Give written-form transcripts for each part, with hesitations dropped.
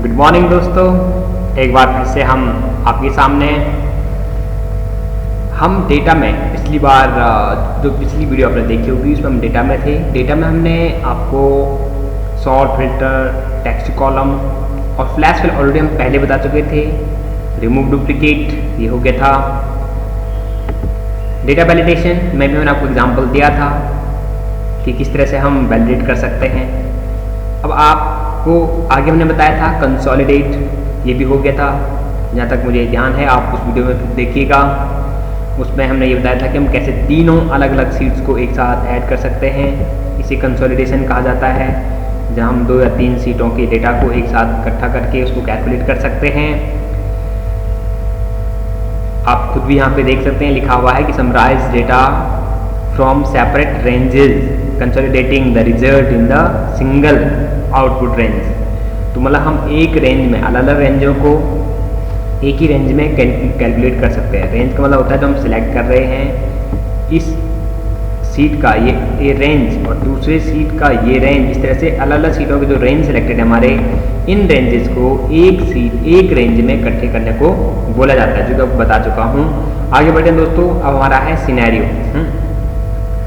Good morning दोस्तों, एक बार फिर से हम आपके सामने हम डेटा में पिछली बार जो पिछली वीडियो आपने देखी होगी उसमें हम डेटा में थे। डेटा में हमने आपको सॉर्ट, फिल्टर, टेक्स्ट कॉलम और फ्लैश फिल ऑलरेडी हम पहले बता चुके थे। रिमूव डुप्लीकेट ये हो गया था। डेटा वैलिडेशन में भी मैंने आपको एग्जांपल दिया था कि किस तरह से हम वैलिडेट कर सकते हैं। अब आपको आगे हमने बताया था कंसोलिडेट, ये भी हो गया था। जहाँ तक मुझे ध्यान है आप उस वीडियो में देखिएगा, उसमें हमने ये बताया था कि हम कैसे तीनों अलग अलग सीट्स को एक साथ ऐड कर सकते हैं। इसे कंसोलिडेशन कहा जाता है, जहाँ हम 2 या 3 सीटों के डेटा को एक साथ इकट्ठा करके उसको कैलकुलेट कर सकते हैं। आप खुद भी यहाँ पे देख सकते हैं, लिखा हुआ है कि summarise data from separate ranges consolidating the result in the single output range. तो मतलब हम एक रेंज में अलग अलग रेंजों को एक ही रेंज में कैलकुलेट कर सकते हैं। रेंज का मतलब होता है जो हम सिलेक्ट कर रहे हैं इस सीट का ये रेंज और दूसरे सीट का ये रेंज, इस तरह से अलग अलग सीटों के जो रेंज सिलेक्टेड है हमारे, इन रेंजेस को एक रेंज में इकट्ठे करने को बोला जाता है, जो कि आपको बता चुका हूँ। आगे बढ़ते हैं दोस्तों, अब हमारा है सिनेरियो।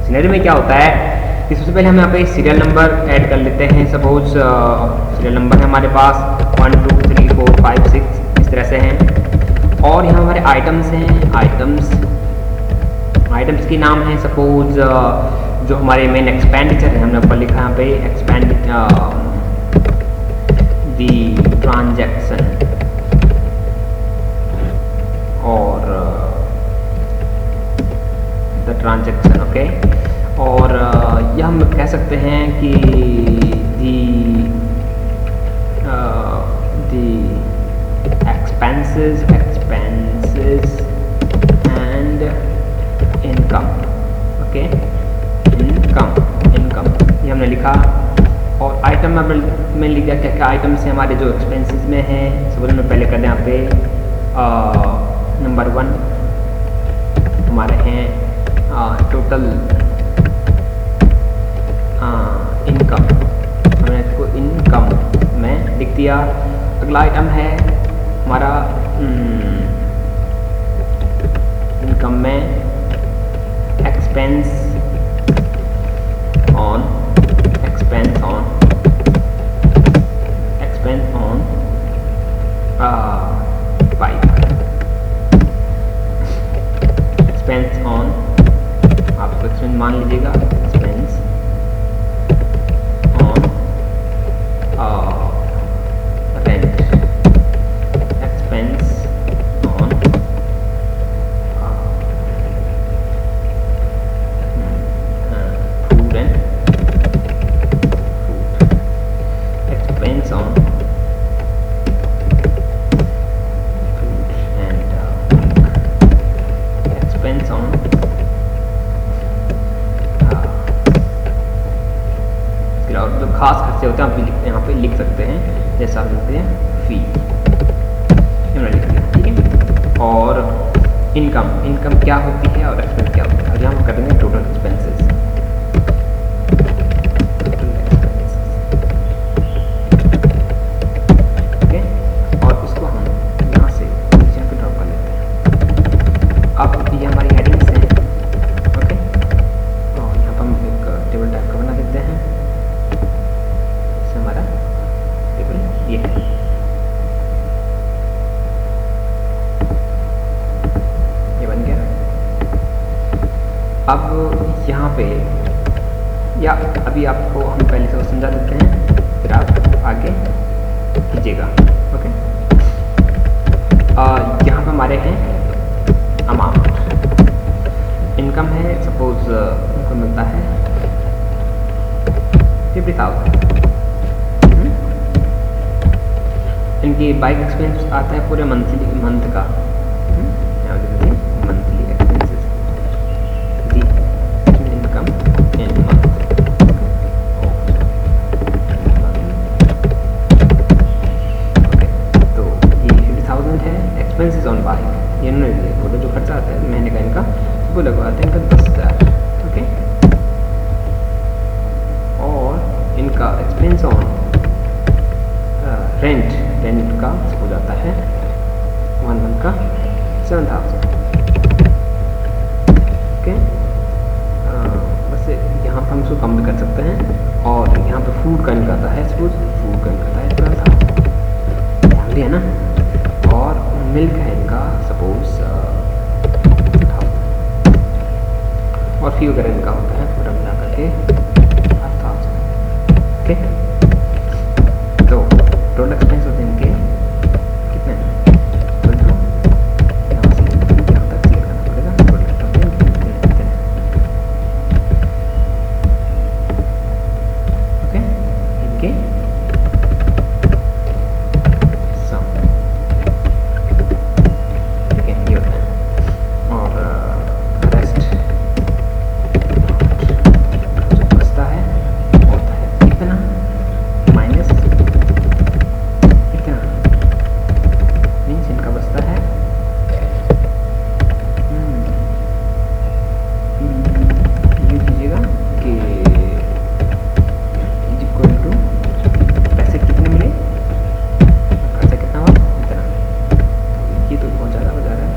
सिनेरियो में क्या होता है कि सबसे पहले हम यहाँ पे सीरियल नंबर ऐड कर लेते हैं। सपोज सीरियल नंबर है हमारे पास 1 2 3 4 5 6 इस तरह से हैं। और यहाँ हमारे आइटम्स हैं, आइटम्स के नाम हैं। सपोज जो हमारे मेन एक्सपेंडिचर है, हमने ऊपर लिखा है यहाँ पे एक्सपेंडिचर दी ट्रांजैक्शन, और द ट्रांजैक्शन, ओके। और यह हम कह सकते हैं कि दी expenses and income, okay. Income ये हमने लिखा। और आइटम में लिख दिया क्या क्या आइटम्स हैं हमारे जो एक्सपेंसेस में हैं। सपोज में पहले कर दें यहाँ पे नंबर 1 हमारे हैं टोटल इनकम, हमने इसको इनकम में लिख दिया। अगला आइटम है हमारा इनकम में expense on bike, expense on, आपको एक्सपेंस मान लीजिएगा, expense on rent, expense on food and expense on expense on और जो खास खर्चे होते हैं आप यहाँ पे लिख सकते हैं, जैसा आप लिखते हैं फी, हमने लिख दिया, ठीक है। और इनकम क्या होती है और एक्सपेंस क्या होता है, और यहाँ हम कर देंगे टोटल एक्सपेंसेस, ओके। और इसको हम यहाँ से नीचे पे ड्रॉप कर लेते हैं। अब ये हमारी हेडिंग्स हैं, ओके। और यहाँ पर हम एक टेबल टाइप का बना देते हैं। हमारा टेबल ये है, ये बन गया। अब यहाँ पे या अभी आपको हम पहले से समझा देते हैं, फिर आप आगे कीजिएगा, ओके। यहाँ पे हमारे हैं अमाउंट, इनकम है, सपोज उनको मिलता है 50,000। इनकी बाइक एक्सपेंस आता है पूरे मंथ का, monthly expenses, the income in month, okay. तो ये 50,000 है। एक्सपेंसेस ऑन बाइक ये उन्होंने बोला जो खर्चा आता है महीने का इनका, वो लगवाते हैं इनका 10,000, ओके। और इनका एक्सपेंस ऑन रेंट रेंट का हो जाता है 1 मंथ का 7,000। ओके, बस यहाँ पर हम इसको कम भी कर सकते हैं। और यहाँ पर फूड का निकालता है, सपोज फूड का निकालता है 12,000, ध्यान दिया ना। और मिल्क है इनका सपोज 2,000 और फी वगैरह इनका होता है पूरा मिला करके 5,000। ओके, तो टोटल एक्सपेंस होते हैं इनके कितने, ओके, इनके सम, ठीक है, ये होता है। और रेस्ट जो बचता है होता है इतना माइनस इतना, मीन्स इनका बचता है ये कीजिएगा कि इज इक्वल टू पैसे कितने मिले, खर्चा कितना हुआ इतना। ये तो बहुत ज़्यादा हो जा रहा है।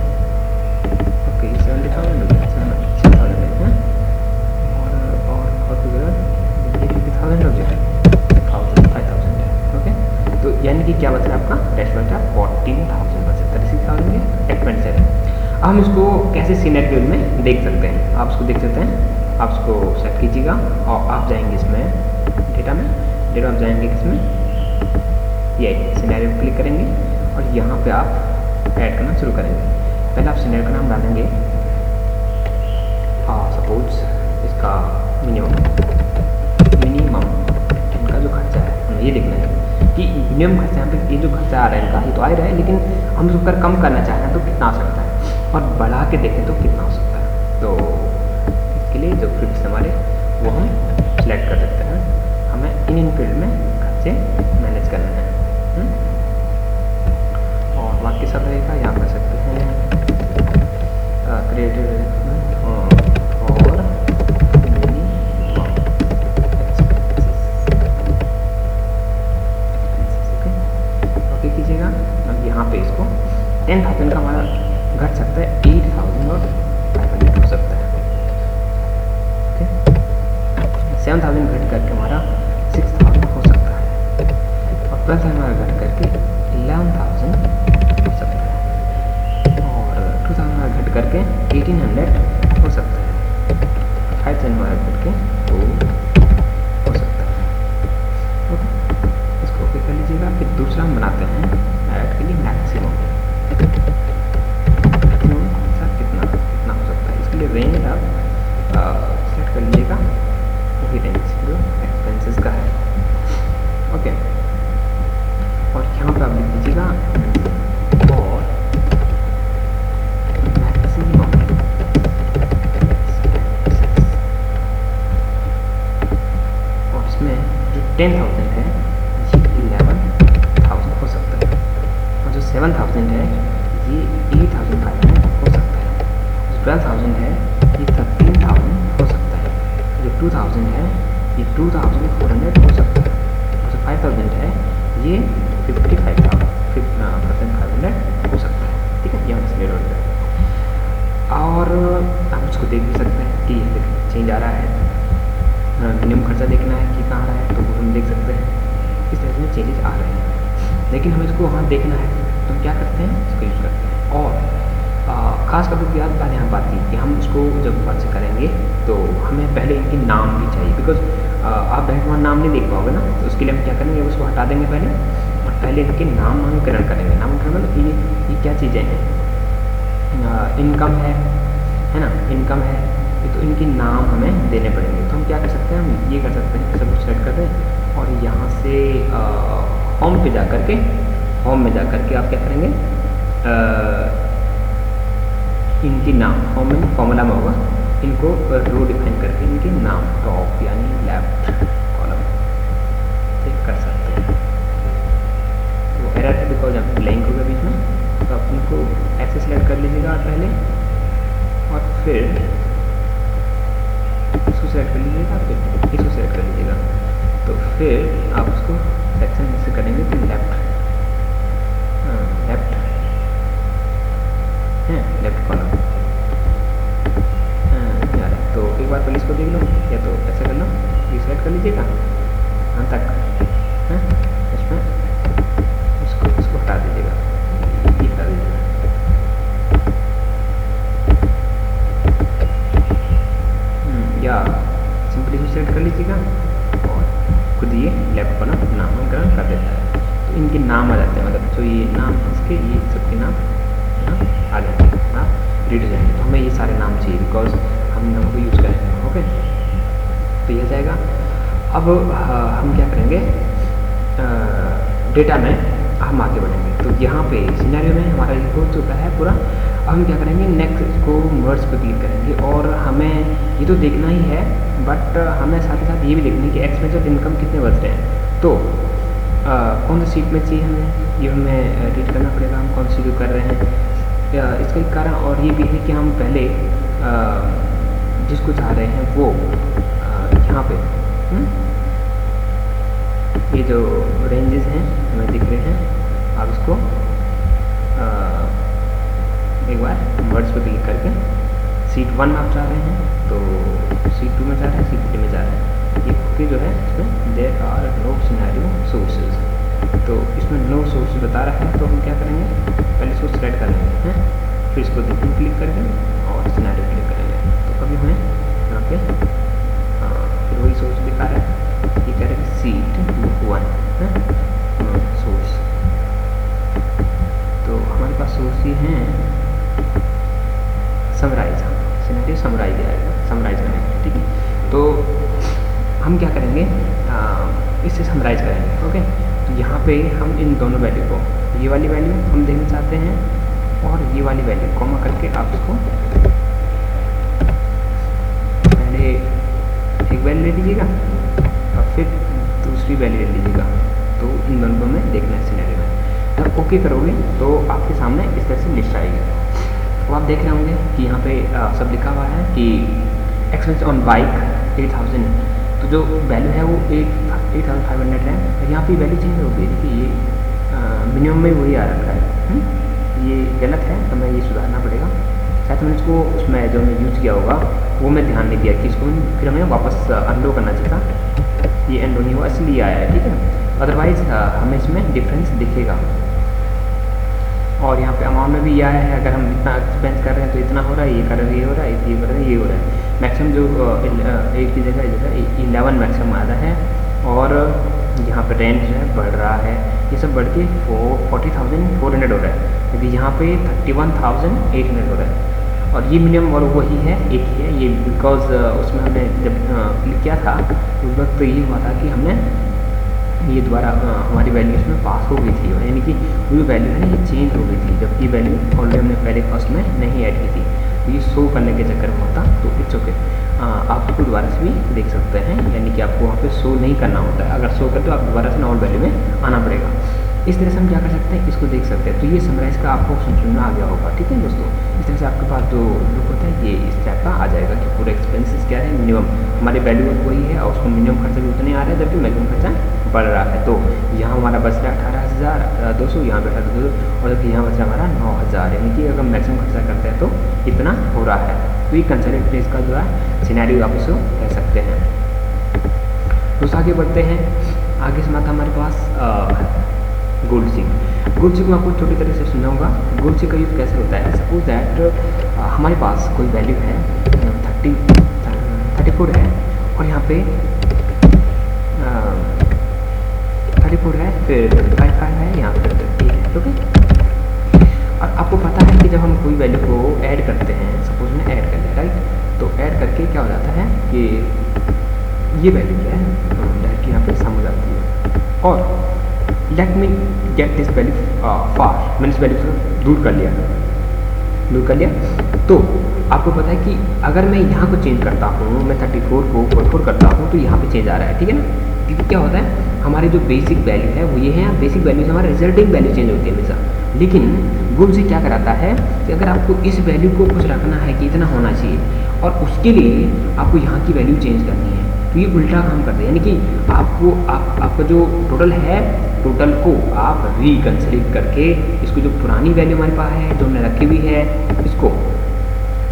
ओके, 70,000 हो गया, 7,000 है। और ये 50,000 हो गया, 5,000 है। ओके, तो यानी कि क्या बचा आपका टैक्स बचा 14,000 बचा, 36,000 के एक्सपेंडिचर है। अब हम इसको कैसे सिनेरियो में देख सकते हैं, आप इसको देख सकते हैं। आप इसको सेट कीजिएगा और आप जाएंगे इसमें डेटा में, डेटा आप जाएंगे किसमें, ये सिनेरियो क्लिक करेंगे और यहाँ पे आप ऐड करना शुरू करेंगे। पहले आप सिनेरियो का नाम डालेंगे, सपोज इसका मिनिमम इनका जो खर्चा है हमें ये देखना है कि मिनिमम खर्चा यहाँ पे, ये जो खर्चा आ रहा है इनका ये तो आ ही रहा है, लेकिन हम इसको कर कम करना चाह रहे हैं तो कितना हो सकता है, और बढ़ा के देखें तो कितना हो सकता है। तो इसके लिए जो फील्ड्स हमारे वो हम सिलेक्ट कर सकते हैं। हमें इन फील्ड में खर्चे मैनेज करना है। और बाकी सब रहेगा, यहाँ कर सकते हैं क्रिएटिव और ओके कीजिएगा। अब यहाँ पे इसको 10,000 का हमारा घट सकता है 8,000 और 500 हो सकता है। ओके, 7,000 घट करके हमारा 6,000 हो सकता है, और 12,000 हमारा घट करके 11,000 हो सकता है, और 2,000 हमारा घट करके 1,800 हो सकता है, 5,000 हमारा घट के 2 हो सकता है। ओके, इसको ओके कर लीजिएगा। फिर दूसरा हम बनाते हैं ऐड के लिए मैक्सिमम कितना हो सकता है। इसके लिए रेंज आप सेट कर लीजिएगा, वही रेंज जो एक्सपेंसेस का है। ओके, और यहाँ पे आप लिख दीजिएगा और मैक्सिमम, और इसमें जो 10,000 है ये 11,000 हो सकता है, और जो 7,000 है ये 8,500 हो सकता है, जो 12,000 है ये 13,000 हो सकता है, जो 2,000 है ये 2,400 हो सकता है, और जो 5,000 है ये 55,500 हो सकता है। ठीक है, यहाँ से रोड है। और हम इसको देख भी सकते हैं कि चेंज आ रहा है, मिनिमम खर्चा देखना है कि कहाँ आ रहा है, तो हम देख सकते हैं इस तरह से चेंजेस आ रहे हैं। लेकिन हमें इसको वहाँ देखना है तो हम क्या करते हैं, इसको यूज करते हैं। और खास करके क्या बात यहाँ बात थी कि हम इसको जब पर्च करेंगे तो हमें पहले इनके नाम भी चाहिए, बिकॉज आप डायरेक्ट वहाँ नाम नहीं देख पाओगे ना, तो उसके लिए हम क्या करेंगे, उसको हटा देंगे पहले, और पहले इनके नामकरण करेंगे। नामकरण मतलब ये क्या चीज़ें हैं, इनकम है ना, इनकम है, तो इनके नाम हमें देने पड़ेंगे। तो हम क्या कर सकते हैं, हम ये कर सकते हैं, सब कुछ सेलेक्ट कर दें और यहाँ से होम पे जा करके, होम में जा करके आप क्या करेंगे, इनके नाम, होम में फॉर्मूला में होगा, इनको रो डिफाइन करके इनके नाम टॉप यानी लेफ्ट कॉलम चेक कर सकते हैं। वो एरर है बिकॉज अब ब्लैंक होगा बीच में, तो आप इनको ऐसे सेलेक्ट कर लीजिएगा पहले, और फिर इसको सेलेक्ट कर लीजिएगा, फिर इसको सेलेक्ट कर लीजिएगा, तो फिर आप उसको सेक्शन से करेंगे तो लेफ्ट कि नाम आ जाते हैं, मतलब जो ये नाम है इसके, ये सबके नाम आ जाते हैं, आप रीड हो जाएंगे। तो हमें ये सारे नाम चाहिए बिकॉज हम नाम को यूज़ करेंगे। ओके, तो ये जाएगा। अब हम क्या करेंगे, डेटा में हम आगे बढ़ेंगे। तो यहाँ पे सिनेरियो में हमारा ये हो चुका है पूरा। अब हम क्या करेंगे, नेक्स्ट इसको वर्ड्स पे क्लिक करेंगे और हमें ये तो देखना ही है, बट हमें साथ ही साथ ये भी देखना है कि एक्सपेंस ऑफ इनकम कितने बच रहे हैं। तो कौन सी सीट में चाहिए हमें, ये हमें रीड करना पड़ेगा, हम कौन सी कर रहे हैं। इसका एक कारण और ये भी है कि हम पहले जिसको चाह रहे हैं वो यहाँ पे ये जो रेंजेस हैं हमें दिख रहे हैं। आप इसको एक बार वर्ड्स पे क्लिक करके सीट 1 आप चाह रहे हैं तो सीट 2 में जा रहे हैं, सीट 3 में जा रहे हैं। ये ओके जो है इसमें there are no scenario sources, तो इसमें नो सोर्स बता रहा है। तो हम क्या करेंगे, पहले इसको सेलेक्ट कर लेंगे हैं, फिर इसको देखिए क्लिक करके और सिनेरियो क्लिक करेंगे। तो कभी हमें यहाँ पे फिर वही सोर्स दिखा रहा है, ये कह रहे हैं सीट 1 है सोर्स। तो हमारे पास सोर्स ये हैं समराइज, सिनेरियो समराइज आएगा, समराइज करेंगे। ठीक है, तो हम क्या करेंगे, इससे समराइज करेंगे। ओके, तो यहाँ पे हम इन दोनों वैल्यू को, ये वाली वैल्यू हम देखना चाहते हैं और ये वाली वैल्यू कॉमा करके आप इसको पहले एक वैल्यू ले लीजिएगा और फिर दूसरी वैल्यू ले लीजिएगा। तो इन दोनों को हमें देखना है सिनेरियो में। जब ओके करोगे तो आपके सामने इस तरह से लिस्ट आएगी। तो आप देख रहे होंगे कि यहाँ पे सब लिखा हुआ है कि एक्सपेंस ऑन बाइक 8000, तो जो वैल्यू है वो 8500 है। यहाँ पे वैल्यू चेंज हो गई, देखिए ये मिनिमम में वही आ रखा है। ये गलत है, तो मैं ये सुधारना पड़ेगा। शायद मैंने इसको उसमें जो मैं यूज़ किया होगा वो मैं ध्यान नहीं दिया कि इसको फिर हमें वापस अनडो करना चाहिए था। ये एंडो नहीं हुआ इसलिए आया है। ठीक है, अदरवाइज़ हमें इसमें डिफरेंस दिखेगा। और यहाँ पे अमाउंट में भी ये आया है, अगर हम इतना एक्सपेंस कर रहे हैं तो इतना हो रहा है, ये कर रहे हैं ये हो रहा है, ये कर रहे हैं ये हो रहा है। मैक्सिमम जो एक की जगह 11 मैक्सिमम आ रहा है और यहाँ पे रेंट जो है बढ़ रहा है, ये सब बढ़ के 40,400 हो रहा है, क्योंकि यहाँ पे 31,800 हो रहा है। और ये मिनिमम और वही है, एक ही है ये, बिकॉज उसमें हमने जब क्लिक किया था उस वक्त तो ये हुआ था कि हमने ये दोबारा हमारी वैल्यू इसमें पास हो गई थी, यानी कि वो जो वैल्यू है ना ये चेंज हो गई थी, जबकि वैल्यू ऑलरेडी हमने पहले फर्स्ट में नहीं ऐड की थी। तो ये शो करने के चक्कर में होता, तो इट्स ओके, आप इसको दोबारा से भी देख सकते हैं, यानी कि आपको वहाँ पे शो नहीं करना होता है। अगर शो करते तो आप दोबारा से नॉर्मल वैल्यू में आना पड़ेगा। इस तरह से हम क्या कर सकते हैं, इसको देख सकते हैं। तो ये समराइज का आपको समझ में आ गया होगा। ठीक है दोस्तों, इस तरह से आपके पास जो लुक होता है ये इस टाइप का आ जाएगा कि पूरे एक्सपेंसेस क्या है, मिनिमम हमारे वैल्यू वही है और उसको मिनिमम खर्चा भी उतने आ रहा है जबकि मैक्सिमम खर्चा बढ़ रहा है। तो यहाँ हमारा बच रहा है 18,200, यहाँ पे 18,200 और जबकि यहाँ बच रहा है हमारा 9,000, यानी कि अगर मैक्सिमम खर्चा करते हैं तो इतना हो रहा है। तो ये कंसल्टेंट प्लेस का जो है सिनेरियो आप इसको कह सकते हैं। तो आगे बढ़ते हैं, आगे से आता हमारे पास गोल्ड सीक। गोल्ड सीक मैं आपको छोटी तरह से समझाऊंगा। गोल्ड सीक का यूज़ कैसे होता है। सपोज दैट हमारे पास कोई वैल्यू है 34 है और यहाँ पे 34 है, फिर 55 है, यहाँ पे 8 है। ओके, और आपको पता है कि जब हम कोई वैल्यू को ऐड करते हैं, सपोज में ऐड कर लिया राइट, तो ऐड करके क्या हो जाता है कि ये वैल्यू है डायरेक्ट यहाँ पे सम हो जाती है। और let me get this value far, मैंने इस वैल्यू को दूर कर लिया तो आपको पता है कि अगर मैं यहाँ को चेंज करता हूँ, मैं 34 को 44 करता हूँ तो यहाँ पे चेंज आ रहा है। ठीक है ना, क्योंकि क्या होता है हमारी जो बेसिक वैल्यू है वो ये है, बेसिक वैल्यू से हमारा रिजल्टिंग वैल्यू चेंज होती है हमेशा। लेकिन गुण से क्या कराता है कि अगर आपको इस वैल्यू को कुछ रखना है कि इतना होना चाहिए और उसके लिए आपको यहाँ की वैल्यू चेंज करनी है, तो ये उल्टा काम करते हैं, यानी कि आपको आपका जो टोटल है, टोटल को आप रिकंसिडर करके इसको जो पुरानी वैल्यू हमारे पास है जो हमने रखी हुई है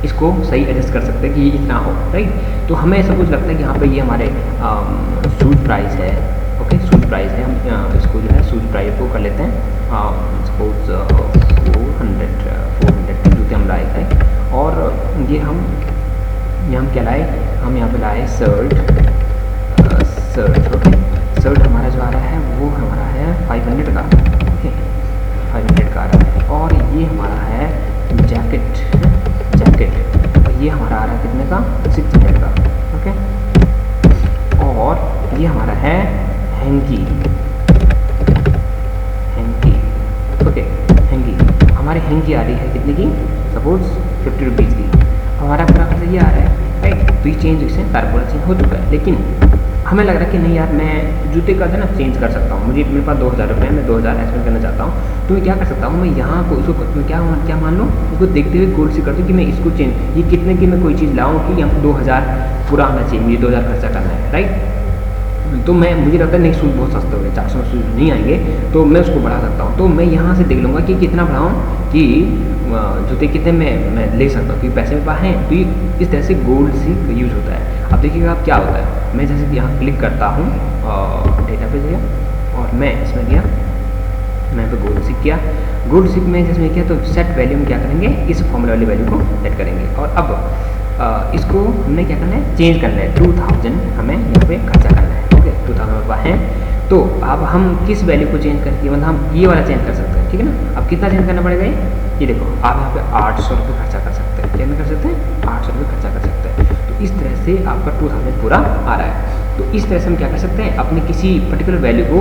इसको सही एडजस्ट कर सकते हैं कि ये इतना हो राइट। तो हमें ऐसा कुछ लगता है कि यहाँ पे ये हमारे शूज प्राइस है। ओके, शूज प्राइस है, हम इसको जो है शूज प्राइस को कर लेते हैं सपोज 400 के जूते हम लाए थे और ये हम क्या लाए, हम यहाँ पे लाए शर्ट। ओके, शर्ट हमारा जो आ रहा है वो हमारा है 500 का। 500 का आ रहा है। और ये हमारा है जैकेट, और ये हमारा आ रहा है कितने का, 600 का। ओके, और ये हमारा है हैंकी। ओके, हैंकी हमारी हैंकी आ रही है कितने की, सपोज 50 रुपीज़ की। हमारा पूरा खर्चा ये आ रहा है, राइट। तो ये चेंज इससे सारा पूरा चेंज हो चुका है। लेकिन हमें लग रहा है कि नहीं यार, मैं जूते का जो ना चेंज कर सकता हूँ, मुझे मेरे पास 2000 रुपये है, मैं 2000 एक्सपेंड करना चाहता हूँ। तो मैं क्या कर सकता हूँ, मैं यहाँ को इसको मैं क्या मान लूँ, इसको देखते हुए गोल से कर दूँ कि मैं इसको चेंज, ये कितने की मैं कोई चीज़ लाऊँ कि यहाँ पर 2000 पूरा आना चाहिए, मुझे 2000 खर्चा करना है, राइट। तो मुझे लगता है नहीं, शूज़ बहुत सस्ते हो गए, 400 शूज़ नहीं आएंगे, तो मैं उसको बढ़ा सकता हूँ। तो मैं यहाँ से देख लूँगा कि कितना बढ़ाऊँ कि जूते कितने मैं ले सकता हूँ, क्योंकि पैसे मेरे पास हैं। तो ये इस तरह से गोल्ड सीक यूज़ होता है। अब देखिएगा आप क्या होता है, मैं जैसे यहाँ क्लिक करता हूँ डेटा पे गया और मैं इसमें गया, मैं पे गोल्ड सीक किया। गोल्ड सीक में जिसमें किया तो सेट वैल्यू में क्या करेंगे, इस फॉर्मूला वाली वैल्यू को सेट करेंगे। और अब इसको हमने क्या करना है, चेंज करना है। 2000 हमें यहाँ पे खर्चा करना है। ओके, 2000 रुपये है। तो अब हम किस वैल्यू को चेंज करके, मतलब हम ये वाला चेंज कर सकते हैं, ठीक है ना। अब कितना चेंज करना पड़ेगा, ये देखो, आप यहाँ पे 800 रुपये खर्चा कर सकते हैं। क्या कर सकते हैं, 800 रुपये खर्चा कर सकते हैं। तो इस तरह से आपका 2000 पूरा आ रहा है। तो इस तरह से हम क्या कर सकते हैं, अपने किसी पर्टिकुलर वैल्यू को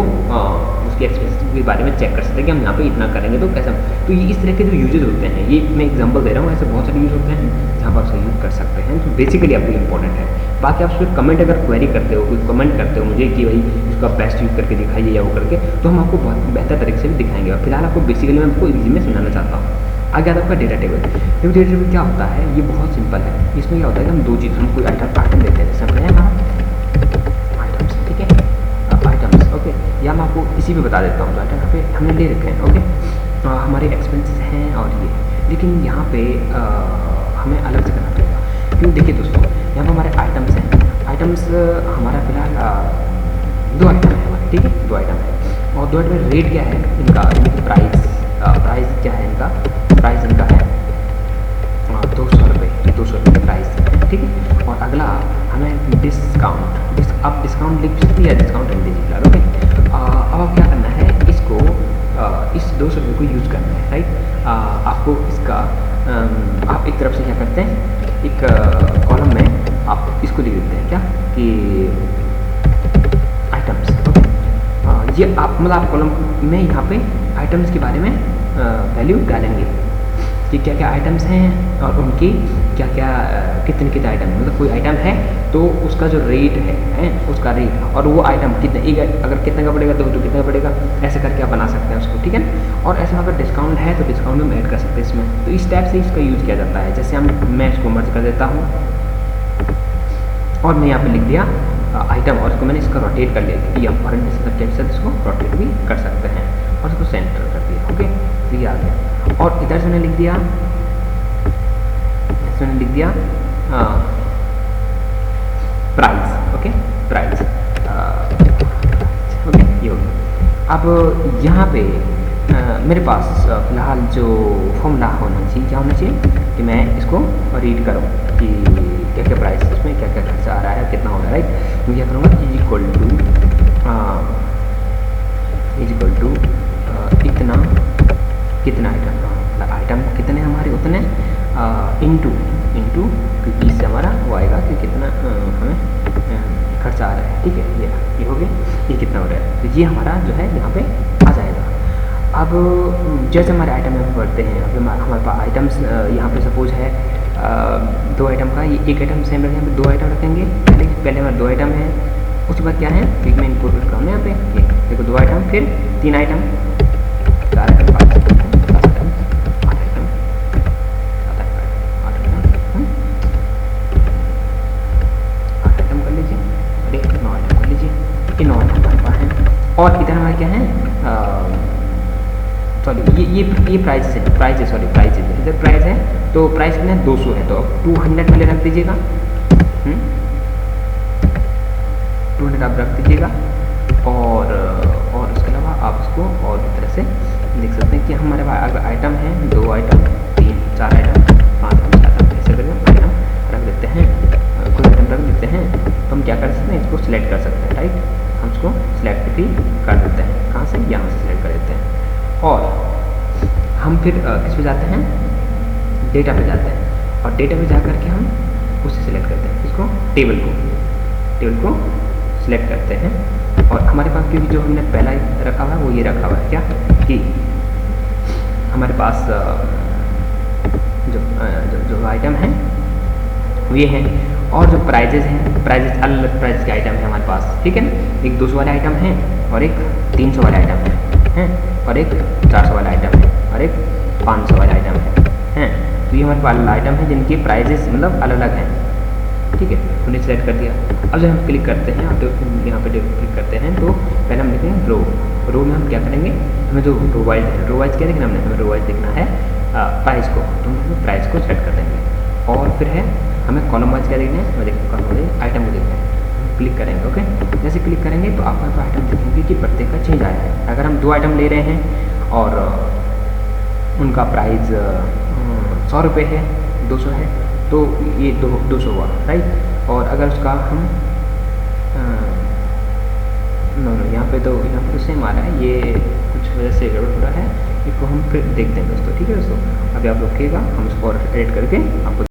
उसके एक्सपेंसिव के बारे में चेक कर सकते हैं कि हम यहाँ पे इतना करेंगे तो कैसा। तो ये इस तरह के जो यूजेज होते हैं, ये मैं एग्जांपल दे रहा हूँ, ऐसे बहुत सारे यूज होते हैं जहाँ पर आप उसका यूज़ कर सकते हैं। तो बेसिकली आपको इंपॉर्टेंट है। बाकी आप उसमें कमेंट अगर क्वेरी करते हो, कोई कमेंट करते हो मुझे कि भाई इसका बेस्ट यूज़ करके दिखाइए या वो करके, तो हम आपको बहुत बेहतर तरीके से भी दिखाएंगे। और फिलहाल आपको बेसिकली मैं आपको इजी में समझाना चाहता हूँ। आगे आता है आपका डेटा टेबल। तो डेटा टेबल क्या होता है, ये बहुत सिंपल है। इसमें क्या होता है कि हम दो चीज़, हम कोई आइटम लेते हैं, जैसे हमने आइटम्स, ठीक है, आइटम्स। ओके, या मैं आपको इसी पे बता देता हूँ। तो आइटम यहाँ पे हमने ले रखे हैं। ओके, हमारे एक्सपेंसेस हैं और ये, लेकिन यहाँ पे हमें अलग से करना पड़ेगा। क्यों, देखिए दोस्तों, यहाँ पर हमारे आइटम्स हैं। आइटम्स हमारा फिलहाल 2 आइटम है हमारे, ठीक है, 2 आइटम है। और 2 आइटम में रेट क्या है इनका, प्राइस क्या है इनका, प्राइस इनका है 200 रुपये, 200 रुपये प्राइस है, ठीक है। और अगला हमें डिस्काउंट, आप डिस्काउंट लिख सकते हैं या डिस्काउंट रख दीजिए। ओके, अब आप क्या करना है, इसको इस 200 रुपये को यूज़ करना है, राइट। आपको इसका आप एक तरफ से क्या करते हैं, एक कॉलम में आप इसको लिख देते हैं क्या कि आइटम्स। ओके, ये आप मतलब आप कॉलम में यहाँ पे आइटम्स के बारे में वैल्यू डालेंगे कि क्या क्या आइटम्स हैं और उनकी क्या क्या कितने कितने आइटम है। मतलब कोई आइटम है तो उसका जो रेट है उसका रेट, और वो आइटम कितने, एक अगर कितने का पड़ेगा तो कितने का पड़ेगा, ऐसे करके आप बना सकते हैं उसको, ठीक है। और ऐसे अगर डिस्काउंट है तो डिस्काउंट में ऐड कर सकते हैं इसमें। तो इस टाइप से इसका यूज़ किया जाता है। जैसे मैं इसको मर्ज कर देता हूँ और मैं यहाँ पर लिख दिया आइटम, और इसको मैंने इसका रोटेट कर लिया कि हम फॉरेन के साथ इसको रोटेट भी कर सकते हैं, और इसको सेंटर कर दिया। ओके, तो ये आ गया। और इधर से मैंने लिख दिया, इसमें लिख दिया प्राइस। ओके, प्राइस, ओके, ये हो गया। अब यहाँ पे मेरे पास फिलहाल जो फॉर्मूला होना चाहिए, क्या होना चाहिए कि मैं इसको रीड करूँ कि क्या क्या प्राइस इसमें क्या क्या खर्चा आ रहा है, कितना हो रहा है, राइट। मैं क्या करूँगा, इज इक्वल टू इतना, कितना आइटम कितने हमारे उतने इंटू क्योंकि इससे हमारा वो आएगा कि कितना हमें खर्चा आ रहा है, ठीक है। ये हो गया, ये कितना हो रहा है, तो ये हमारा जो है यहाँ पे आ जाएगा। अब जैसे हमारे आइटम यहाँ पे बढ़ते हैं, अभी हमारे पास आइटम्स यहाँ पे सपोज है 2 आइटम का, ये एक आइटम सेम रखेंगे, 2 आइटम रखेंगे। पहले हमारे 2 आइटम है, उसके बाद क्या है कि मैं इनको कर रहा हूँ यहाँ पे, ये देखो 2 आइटम, फिर 3 item, 4 item, 5 item, 7 item, 8 item, 7 item कर लीजिए, और एक 9 आइटम कर लीजिए। ये 9 आइटम हमारे पास हैं। और इधर हमारे क्या है, सॉरी ये प्राइस है, प्राइस है, इधर प्राइस है तो प्राइस कितना है 200 है, तो 200 पहले रख दीजिएगा, 200 आप रख दीजिएगा। और उसके अलावा आप उसको और भी तरह से लिख सकते हैं कि हमारे पास अगर आइटम है 2 आइटम, 3, 4 आइटम, 5 आइटम, 7 आइटम, ऐसे करके आइटम रख देते हैं, कोई आइटम रख देते हैं। तो हम क्या कर सकते हैं, इसको सिलेक्ट कर सकते हैं, राइट। हम इसको सिलेक्ट भी कर देते हैं, कहाँ से, यहाँ से सिलेक्ट कर देते हैं। और हम फिर किस पे जाते हैं, डेटा पे जाते हैं, और डेटा पे जा करके हम उसे सिलेक्ट करते हैं, इसको टेबल को सिलेक्ट करते हैं। और हमारे पास क्योंकि जो हमने पहला रखा हुआ है वो ये रखा हुआ है क्या, कि हमारे पास जो आइटम है वो ये हैं, और जो प्राइजेज हैं, प्राइजेज अलग अलग प्राइस के आइटम है हमारे पास, ठीक है ना। एक 200 वाला आइटम है, और एक 300 वाला आइटम है, और एक 400 वाला आइटम है, और एक 500 वाला आइटम है। तो ये हमारे पास आइटम है जिनके प्राइजेस मतलब अलग अलग हैं, ठीक है। उन्हें सेलेक्ट कर दिया। अब जब हम क्लिक करते हैं, अब यहाँ पे क्लिक करते हैं तो पहले हम लिखेंगे रो में हम क्या करेंगे, हमें जो रो वाइज क्या देखना, हमें रो वाइज देखना है प्राइस को, तो हम प्राइस को सेलेक्ट कर देंगे। और फिर है हमें कॉलम वाइज क्या देखना है, हमें देखना कॉलम वाइज आइटम को देखना है, क्लिक करेंगे। ओके, जैसे क्लिक करेंगे तो आप यहाँ पर आइटम देखेंगे कि प्रत्येक का चेंज आया है। अगर हम 2 आइटम ले रहे हैं और उनका प्राइस 100 रुपये है, 200 है, तो ये 200 हुआ, राइट। और अगर उसका हम यहाँ पे तो सेम आ रहा है, ये कुछ वजह से गड़बड़ हो रहा है, इसको हम फिर देखते हैं दोस्तों, ठीक है दोस्तों। अभी आप रुकिएगा, हम इसको और एडिट करके आपको